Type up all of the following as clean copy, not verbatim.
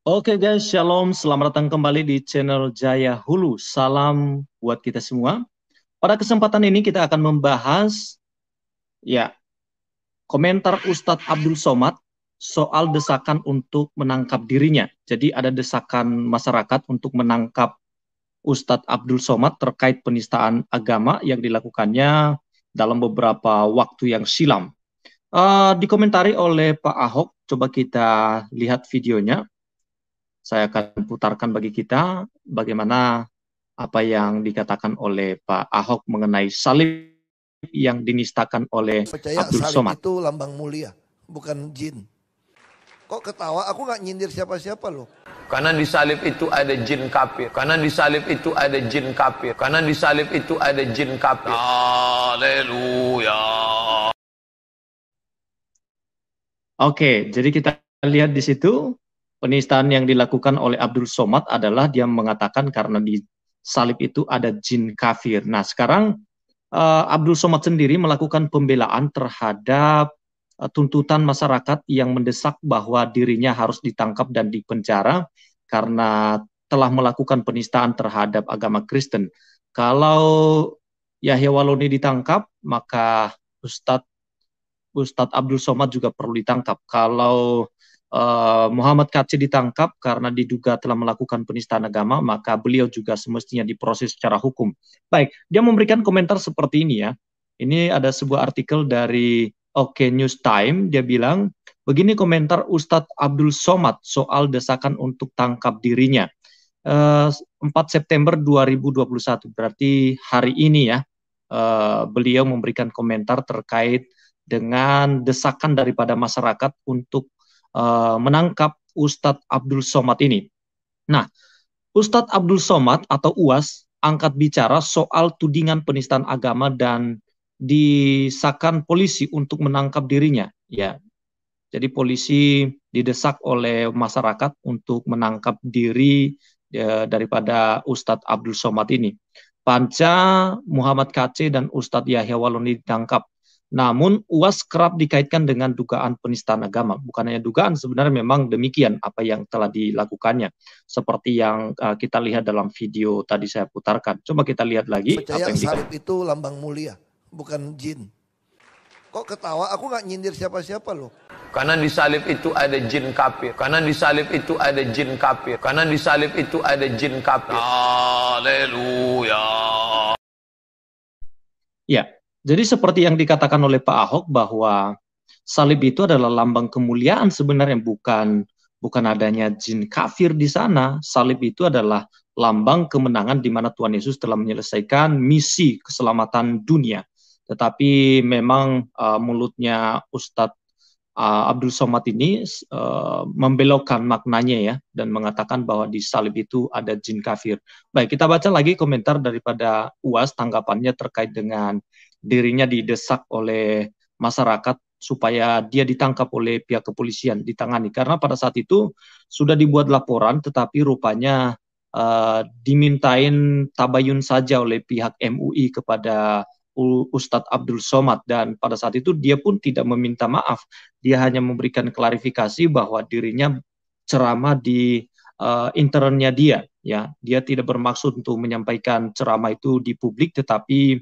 Oke guys, shalom. Selamat datang kembali di channel Jaya Hulu. Salam buat kita semua. Pada kesempatan ini kita akan membahas ya komentar Ustadz Abdul Somad soal desakan untuk menangkap dirinya. Jadi ada desakan masyarakat untuk menangkap Ustadz Abdul Somad terkait penistaan agama yang dilakukannya dalam beberapa waktu yang silam. Dikomentari oleh Pak Ahok. Coba kita lihat videonya. Saya akan putarkan bagi kita bagaimana apa yang dikatakan oleh Pak Ahok mengenai salib yang dinistakan oleh Percaya Abdul salib Somad. itu lambang mulia, bukan jin. Kok ketawa? Aku nggak nyindir siapa-siapa loh. Karena di salib itu ada jin kafir. Karena di salib itu ada jin kafir. Karena di salib itu ada jin kafir. Haleluya. Oke, jadi kita lihat di situ penistaan yang dilakukan oleh Abdul Somad adalah dia mengatakan karena di salib itu ada jin kafir. Nah, sekarang Abdul Somad sendiri melakukan pembelaan terhadap tuntutan masyarakat yang mendesak bahwa dirinya harus ditangkap dan dipenjara karena telah melakukan penistaan terhadap agama Kristen. Kalau Yahya Waloni ditangkap, maka Ustadz Abdul Somad juga perlu ditangkap. Kalau Muhammad Kacir ditangkap karena diduga telah melakukan penistaan agama, maka beliau juga semestinya diproses secara hukum. Baik, dia memberikan komentar seperti ini ya. Ini ada sebuah artikel dari OK News Time, dia bilang, begini komentar Ustadz Abdul Somad soal desakan untuk tangkap dirinya. 4 September 2021, berarti hari ini ya, beliau memberikan komentar terkait dengan desakan daripada masyarakat untuk menangkap Ustadz Abdul Somad ini. Nah, Ustadz Abdul Somad atau UAS angkat bicara soal tudingan penistaan agama dan disakan polisi untuk menangkap dirinya. Ya, jadi polisi didesak oleh masyarakat untuk menangkap diri daripada Ustadz Abdul Somad ini. Panca, Muhammad KC, dan Ustadz Yahya Waloni ditangkap. Namun UAS kerap dikaitkan dengan dugaan penistaan agama. Bukan hanya dugaan, sebenarnya memang demikian apa yang telah dilakukannya. Seperti yang kita lihat dalam video tadi saya putarkan. Coba kita lihat lagi apa Percaya yang salib dikatakan. itu lambang mulia, bukan jin. Kok ketawa? Aku nggak nyindir siapa-siapa loh. Karena di salib itu ada jin kafir. Karena di salib itu ada jin kafir. Karena di salib itu ada jin kafir. Haleluya. Ya, jadi seperti yang dikatakan oleh Pak Ahok bahwa salib itu adalah lambang kemuliaan sebenarnya, bukan adanya jin kafir di sana. Salib itu adalah lambang kemenangan di mana Tuhan Yesus telah menyelesaikan misi keselamatan dunia. Tetapi memang mulutnya Ustadz Abdul Somad ini membelokkan maknanya ya dan mengatakan bahwa di salib itu ada jin kafir. Baik, kita baca lagi komentar daripada UAS tanggapannya terkait dengan dirinya didesak oleh masyarakat supaya dia ditangkap oleh pihak kepolisian, ditangani. Karena pada saat itu sudah dibuat laporan tetapi rupanya dimintain tabayun saja oleh pihak MUI kepada Ustadz Abdul Somad, dan pada saat itu dia pun tidak meminta maaf. Dia hanya memberikan klarifikasi bahwa dirinya ceramah di internnya dia, ya. Dia tidak bermaksud untuk menyampaikan ceramah itu di publik, tetapi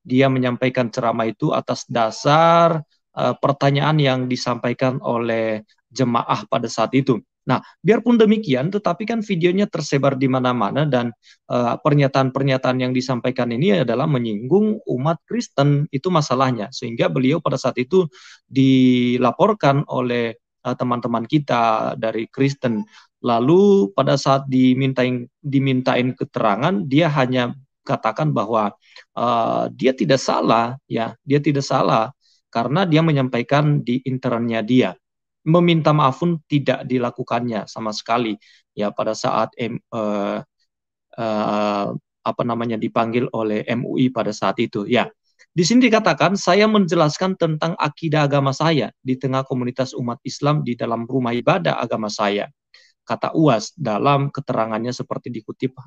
dia menyampaikan ceramah itu atas dasar pertanyaan yang disampaikan oleh jemaah pada saat itu. Nah, biarpun demikian, tetapi kan videonya tersebar di mana-mana dan pernyataan-pernyataan yang disampaikan ini adalah menyinggung umat Kristen, itu masalahnya. Sehingga beliau pada saat itu dilaporkan oleh teman-teman kita dari Kristen. Lalu pada saat dimintain keterangan, dia hanya katakan bahwa dia tidak salah, ya, dia tidak salah karena dia menyampaikan di internnya dia. Meminta maaf pun tidak dilakukannya sama sekali ya pada saat apa namanya dipanggil oleh MUI pada saat itu ya. Di sini dikatakan saya menjelaskan tentang akidah agama saya di tengah komunitas umat Islam di dalam rumah ibadah agama saya, kata UAS dalam keterangannya seperti dikutip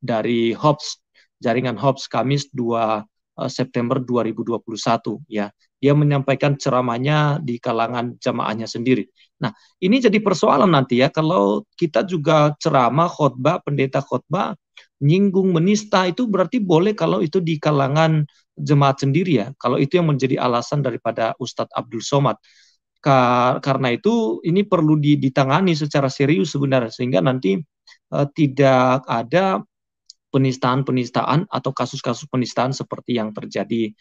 dari Hobbs, jaringan Hobbs Kamis 2 September 2021 ya. dia menyampaikan ceramahnya di kalangan jamaahnya sendiri. Nah, ini jadi persoalan nanti ya, kalau kita juga ceramah, khotbah, pendeta khotbah, nyinggung, menista, itu berarti boleh kalau itu di kalangan jemaat sendiri ya, kalau itu yang menjadi alasan daripada Ustadz Abdul Somad. Karena itu ini perlu ditangani secara serius sebenarnya, sehingga nanti tidak ada penistaan-penistaan atau kasus-kasus penistaan seperti yang terjadi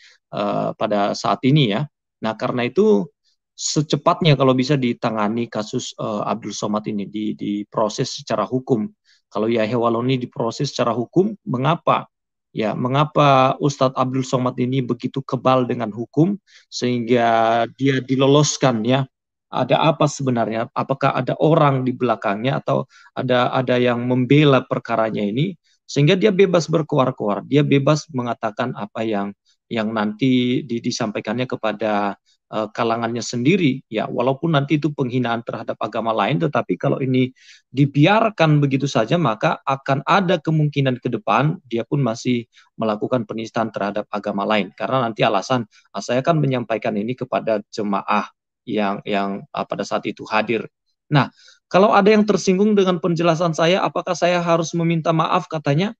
pada saat ini ya. Nah, karena itu secepatnya kalau bisa ditangani kasus Abdul Somad ini, diproses secara hukum. Kalau Yahya Waloni diproses secara hukum, mengapa? Ya, mengapa Ustadz Abdul Somad ini begitu kebal dengan hukum sehingga dia diloloskan ya? Ada apa sebenarnya? Apakah ada orang di belakangnya atau ada yang membela perkaranya ini? Sehingga dia bebas berkoar-koar, dia bebas mengatakan apa yang nanti disampaikannya kepada kalangannya sendiri, ya walaupun nanti itu penghinaan terhadap agama lain, tetapi kalau ini dibiarkan begitu saja maka akan ada kemungkinan ke depan dia pun masih melakukan penistaan terhadap agama lain, karena nanti alasan saya akan menyampaikan ini kepada jemaah yang pada saat itu hadir. Nah, kalau ada yang tersinggung dengan penjelasan saya, apakah saya harus meminta maaf katanya?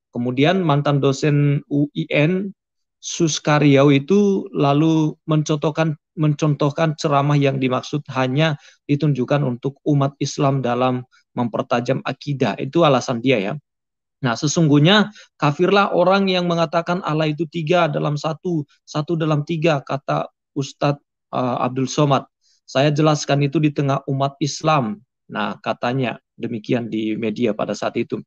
Kemudian mantan dosen UIN Suskaryau itu lalu mencontohkan ceramah yang dimaksud hanya ditunjukkan untuk umat Islam dalam mempertajam akidah. Itu alasan dia ya. Nah, sesungguhnya kafirlah orang yang mengatakan Allah itu 3 dalam 1, 1 dalam 3, kata Ustadz Abdul Somad. Saya jelaskan itu di tengah umat Islam. Nah, katanya demikian di media pada saat itu.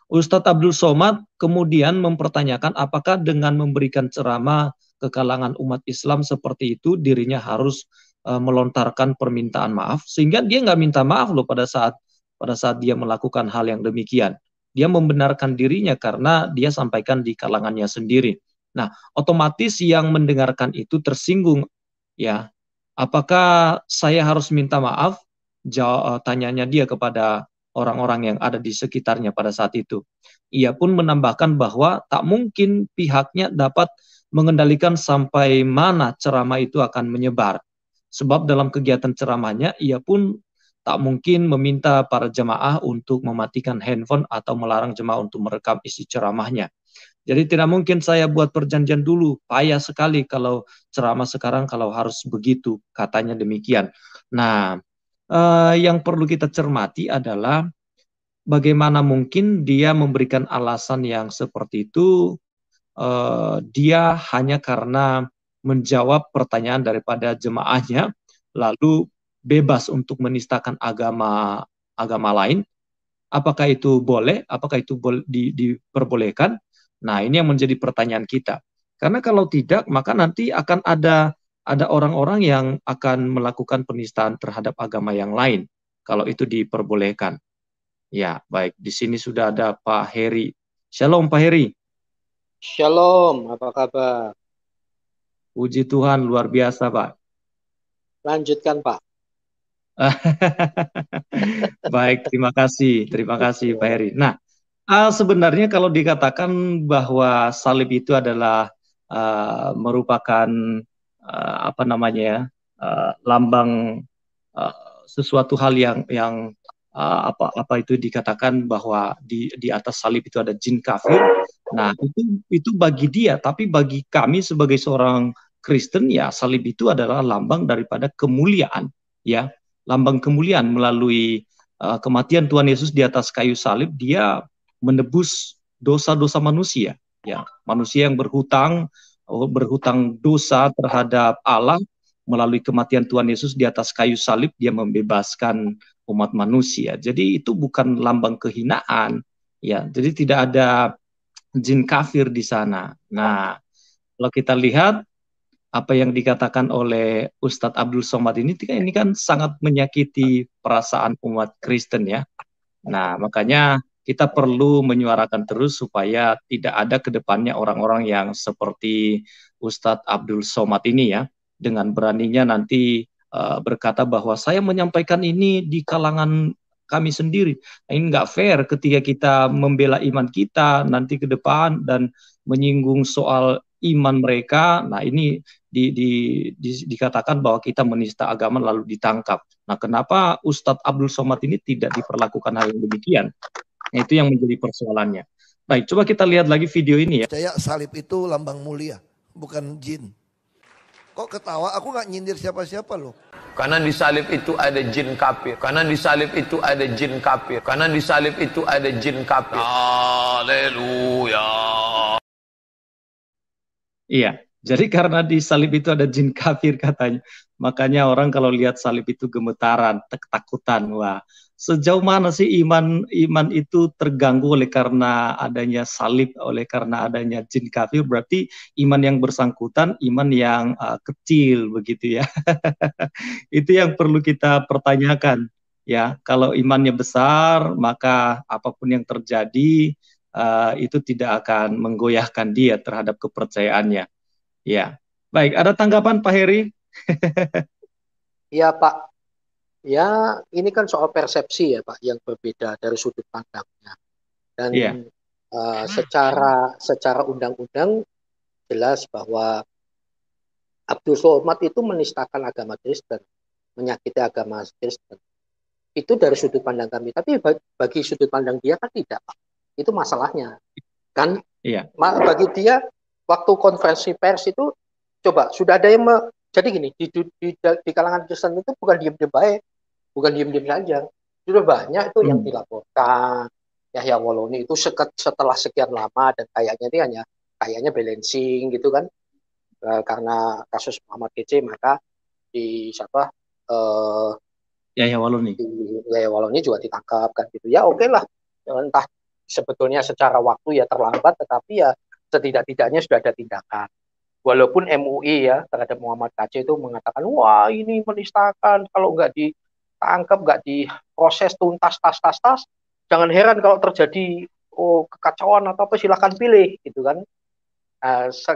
Ustadz Abdul Somad kemudian mempertanyakan apakah dengan memberikan ceramah ke kalangan umat Islam seperti itu dirinya harus melontarkan permintaan maaf, sehingga dia nggak minta maaf loh pada saat dia melakukan hal yang demikian. Dia membenarkan dirinya karena dia sampaikan di kalangannya sendiri. Nah, otomatis yang mendengarkan itu tersinggung ya. Apakah saya harus minta maaf? Tanyanya dia kepada orang-orang yang ada di sekitarnya pada saat itu. Ia pun menambahkan bahwa tak mungkin pihaknya dapat mengendalikan sampai mana ceramah itu akan menyebar. Sebab dalam kegiatan ceramahnya, ia pun tak mungkin meminta para jemaah untuk mematikan handphone atau melarang jemaah untuk merekam isi ceramahnya. Jadi tidak mungkin saya buat perjanjian dulu, payah sekali kalau ceramah sekarang kalau harus begitu, katanya demikian. Nah, yang perlu kita cermati adalah bagaimana mungkin dia memberikan alasan yang seperti itu, dia hanya karena menjawab pertanyaan daripada jemaahnya, lalu bebas untuk menistakan agama lain. Apakah itu boleh? Apakah itu diperbolehkan? Nah, ini yang menjadi pertanyaan kita. Karena kalau tidak, maka nanti akan ada orang-orang yang akan melakukan penistaan terhadap agama yang lain kalau itu diperbolehkan. Ya, baik. Di sini sudah ada Pak Heri. Shalom Pak Heri. Shalom, apa kabar? Puji Tuhan, luar biasa Pak. Lanjutkan Pak. Baik, terima kasih Pak Heri. Nah, sebenarnya kalau dikatakan bahwa salib itu adalah merupakan lambang sesuatu hal yang itu dikatakan bahwa di atas salib itu ada jin kafir. Nah, itu bagi dia, tapi bagi kami sebagai seorang Kristen ya salib itu adalah lambang daripada kemuliaan, ya, lambang kemuliaan melalui kematian Tuhan Yesus di atas kayu salib. Dia menebus dosa-dosa manusia, ya, manusia yang berhutang dosa terhadap Allah. Melalui kematian Tuhan Yesus di atas kayu salib, dia membebaskan umat manusia. Jadi itu bukan lambang kehinaan, ya. Jadi tidak ada jin kafir di sana. Nah, kalau kita lihat apa yang dikatakan oleh Ustadz Abdul Somad ini kan sangat menyakiti perasaan umat Kristen ya. Nah, makanya kita perlu menyuarakan terus supaya tidak ada ke depannya orang-orang yang seperti Ustadz Abdul Somad ini ya, dengan beraninya nanti berkata bahwa saya menyampaikan ini di kalangan kami sendiri. Nah, ini nggak fair ketika kita membela iman kita nanti ke depan dan menyinggung soal iman mereka. Nah, ini dikatakan bahwa kita menista agama lalu ditangkap. Nah, kenapa Ustadz Abdul Somad ini tidak diperlakukan hal yang demikian? Nah, itu yang menjadi persoalannya. Baik, coba kita lihat lagi video ini ya. Percaya salib itu lambang mulia, bukan jin. Kok ketawa? Aku nggak nyindir siapa-siapa loh. Karena di salib itu ada jin kafir. Karena di salib itu ada jin kafir. Karena di salib itu ada jin kafir. Haleluya. Iya, jadi karena di salib itu ada jin kafir katanya. Makanya orang kalau lihat salib itu gemetaran, ketakutan. Wah, sejauh mana sih iman itu terganggu oleh karena adanya salib, oleh karena adanya jin kafir? Berarti iman yang bersangkutan, iman yang kecil begitu ya. Itu yang perlu kita pertanyakan. Ya, kalau imannya besar, maka apapun yang terjadi itu tidak akan menggoyahkan dia terhadap kepercayaannya. Ya, baik. Ada tanggapan Pak Heri? Ya Pak, ya ini kan soal persepsi ya Pak, yang berbeda dari sudut pandangnya. Dan Iya. secara undang-undang jelas bahwa Abdul Somad itu menistakan agama Kristen, menyakiti agama Kristen. Itu dari sudut pandang kami. Tapi bagi sudut pandang dia kan tidak, Pak. Itu masalahnya. Kan Iya. bagi dia waktu konferensi pers itu coba sudah ada yang jadi gini di kalangan Kristen itu bukan diem-diem baik, bukan diem-diem saja. Sudah banyak itu yang dilaporkan. Yahya Woloni itu setelah sekian lama dan kayaknya balancing gitu kan. Karena kasus Muhammad Kece maka di siapa Yahya Woloni. Yahya Woloni juga ditangkap kan gitu. Ya oke lah. Entah sebetulnya secara waktu ya terlambat, tetapi ya setidak-tidaknya sudah ada tindakan. Walaupun MUI ya terhadap Muhammad KC itu mengatakan, wah ini menistakan, kalau nggak ditangkap, nggak diproses tuntas, tas, jangan heran kalau terjadi kekacauan atau apa, silahkan pilih gitu kan.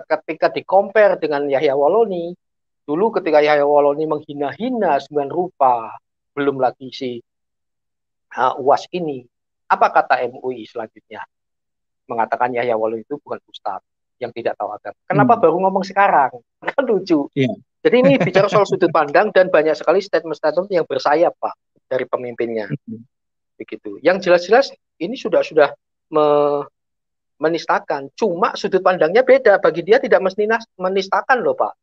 Ketika di-compare dengan Yahya Woloni, dulu ketika Yahya Woloni menghina-hina sembilan rupa, belum lagi si UAS ini, apa kata MUI selanjutnya? Mengatakan Yahya Woloni itu bukan ustadz yang tidak tahu agama. Kenapa baru ngomong sekarang? Kan lucu. Yeah. Jadi ini bicara soal sudut pandang dan banyak sekali statement-statement yang bersayap Pak dari pemimpinnya. Begitu. Yang jelas-jelas ini sudah menistakan. Cuma sudut pandangnya beda. Bagi dia tidak menistakan loh Pak.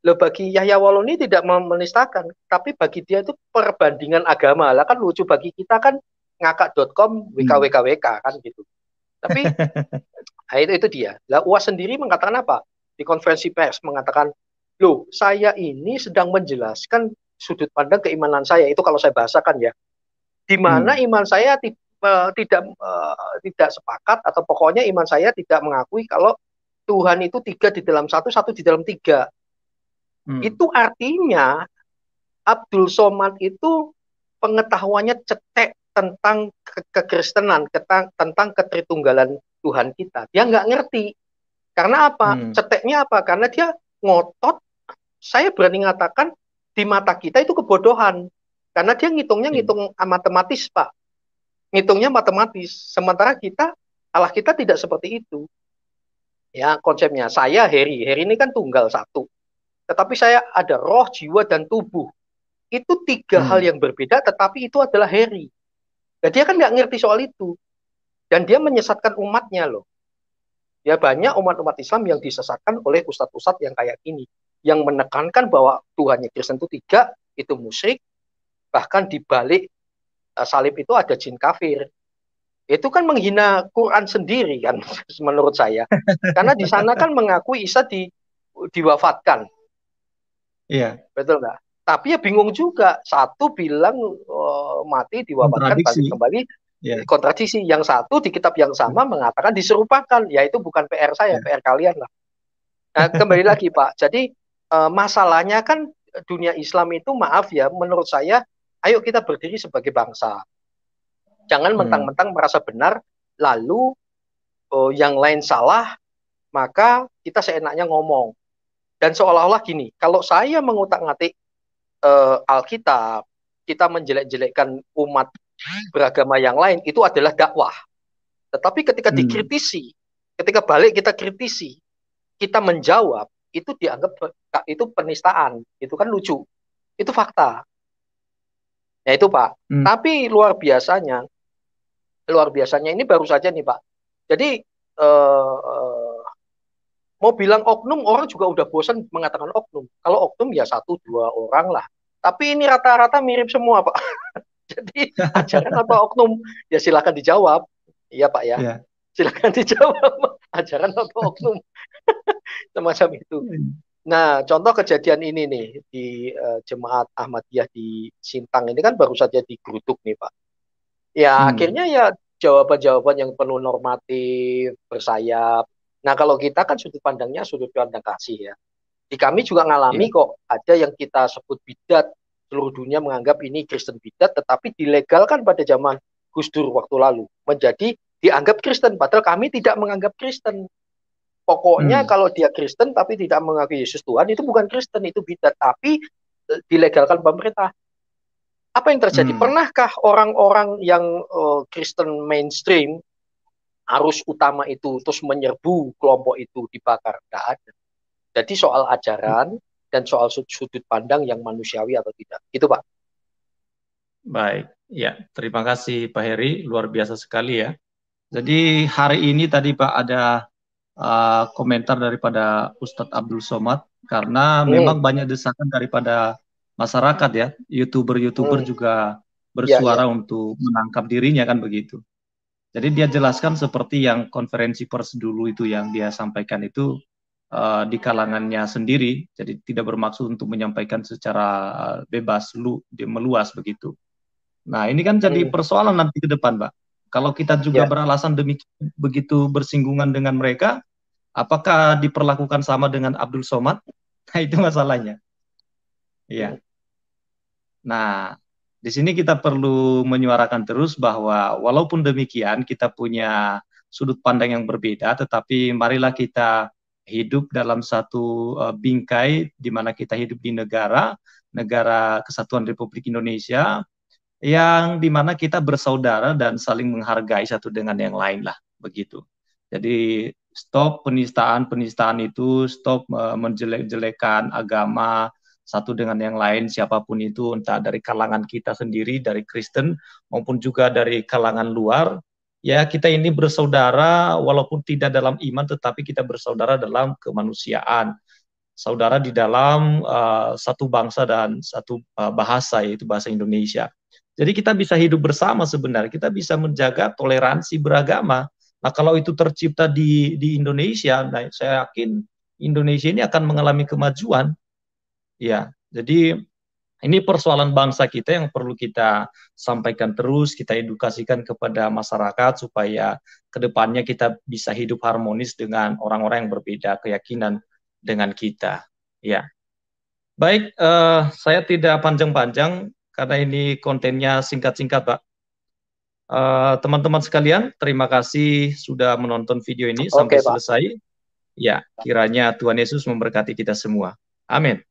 Loh bagi Yahya Woloni tidak menistakan. Tapi bagi dia itu perbandingan agama. Lah kan lucu, bagi kita kan ngakak.com WKWKWK kan gitu. Tapi itu dia. Lah UAS sendiri mengatakan apa? Di konferensi pers mengatakan, loh saya ini sedang menjelaskan sudut pandang keimanan saya. Itu kalau saya bahasakan ya. Di mana iman saya tidak sepakat, atau pokoknya iman saya tidak mengakui kalau Tuhan itu 3 di dalam 1, 1 di dalam 3. Itu artinya Abdul Somad itu pengetahuannya cetek tentang kekristenan, tentang ketritunggalan Tuhan kita. Dia nggak ngerti. Karena apa? Ceteknya apa? Karena dia ngotot, saya berani mengatakan, di mata kita itu kebodohan. Karena dia ngitungnya ngitung matematis, Pak. Ngitungnya matematis. Sementara kita, Allah kita tidak seperti itu. Ya, konsepnya. Saya Heri ini kan tunggal satu. Tetapi saya ada roh, jiwa, dan tubuh. Itu 3 hal yang berbeda, tetapi itu adalah Heri. Dan dia kan nggak ngerti soal itu. Dan dia menyesatkan umatnya loh. Ya banyak umat-umat Islam yang disesatkan oleh ustadz-ustadz yang kayak gini. Yang menekankan bahwa Tuhannya Kristen itu 3, itu musyrik. Bahkan di balik salib itu ada jin kafir. Itu kan menghina Quran sendiri kan, menurut saya. Karena di sana kan mengakui Isa diwafatkan. Iya. Betul nggak? Tapi ya bingung juga. Satu bilang mati, diwafatkan, balik kembali. Yeah. Kontradiksi. Yang satu di kitab yang sama mengatakan diserupakan. Ya itu bukan PR saya, PR kalian lah. Nah, kembali lagi Pak. Jadi masalahnya kan dunia Islam itu, maaf ya, menurut saya, ayo kita berdiri sebagai bangsa. Jangan mentang-mentang merasa benar, lalu yang lain salah, maka kita seenaknya ngomong. Dan seolah-olah gini, kalau saya mengutak-ngatik Alkitab, kita menjelek-jelekkan umat beragama yang lain, itu adalah dakwah. Tetapi ketika dikritisi, ketika balik kita kritisi, kita menjawab, itu dianggap itu penistaan. Itu kan lucu. Itu fakta. Ya itu Pak. Tapi luar biasanya ini baru saja nih Pak. Jadi mau bilang oknum, orang juga udah bosan mengatakan oknum. Kalau oknum ya 1-2 orang lah. Tapi ini rata-rata mirip semua Pak. Jadi ajaran atau oknum? Ya silakan dijawab. Iya Pak ya. Yeah. Silakan dijawab. Ajaran atau oknum? Semacam itu. Nah, contoh kejadian ini nih di Jemaat Ahmadiyah di Sintang ini kan baru saja digeruduk nih Pak. Ya akhirnya ya jawaban-jawaban yang penuh normatif, bersayap. Nah kalau kita kan sudut pandangnya sudut pandang kasih ya. Di kami juga ngalami kok ada yang kita sebut bidat. Seluruh dunia menganggap ini Kristen bidat, tetapi dilegalkan pada zaman Gus Dur waktu lalu. Menjadi dianggap Kristen, padahal kami tidak menganggap Kristen. Pokoknya kalau dia Kristen tapi tidak mengakui Yesus Tuhan, itu bukan Kristen, itu bidat. Tapi dilegalkan pemerintah. Apa yang terjadi? Pernahkah orang-orang yang Kristen mainstream, arus utama itu, terus menyerbu kelompok itu dibakar? Tidak ada. Jadi soal ajaran dan soal sudut pandang yang manusiawi atau tidak. Itu Pak. Baik, ya terima kasih Pak Heri, luar biasa sekali ya. Jadi hari ini tadi Pak ada komentar daripada Ustadz Abdul Somad, karena memang banyak desakan daripada masyarakat ya, YouTuber juga bersuara untuk menangkap dirinya kan begitu. Jadi dia jelaskan seperti yang konferensi pers dulu itu yang dia sampaikan itu di kalangannya sendiri, jadi tidak bermaksud untuk menyampaikan secara bebas, meluas begitu. Nah ini kan jadi persoalan nanti ke depan Pak. Kalau kita juga beralasan demikian begitu bersinggungan dengan mereka, apakah diperlakukan sama dengan Abdul Somad? Nah itu masalahnya. Iya. Nah, di sini kita perlu menyuarakan terus bahwa walaupun demikian kita punya sudut pandang yang berbeda, tetapi marilah kita hidup dalam satu bingkai di mana kita hidup di negara Kesatuan Republik Indonesia yang di mana kita bersaudara dan saling menghargai satu dengan yang lain lah begitu. Jadi stop penistaan itu, stop menjelek-jelekan agama satu dengan yang lain, siapapun itu, entah dari kalangan kita sendiri, dari Kristen maupun juga dari kalangan luar. Ya kita ini bersaudara walaupun tidak dalam iman, tetapi kita bersaudara dalam kemanusiaan, saudara di dalam satu bangsa dan satu bahasa, yaitu bahasa Indonesia. Jadi kita bisa hidup bersama sebenarnya, kita bisa menjaga toleransi beragama. Nah kalau itu tercipta di Indonesia, nah, saya yakin Indonesia ini akan mengalami kemajuan. Ya, jadi ini persoalan bangsa kita yang perlu kita sampaikan terus, kita edukasikan kepada masyarakat supaya kedepannya kita bisa hidup harmonis dengan orang-orang yang berbeda keyakinan dengan kita. Ya, baik, saya tidak panjang-panjang karena ini kontennya singkat-singkat, Pak. Teman-teman sekalian, terima kasih sudah menonton video ini sampai selesai. Ya, kiranya Tuhan Yesus memberkati kita semua. Amin.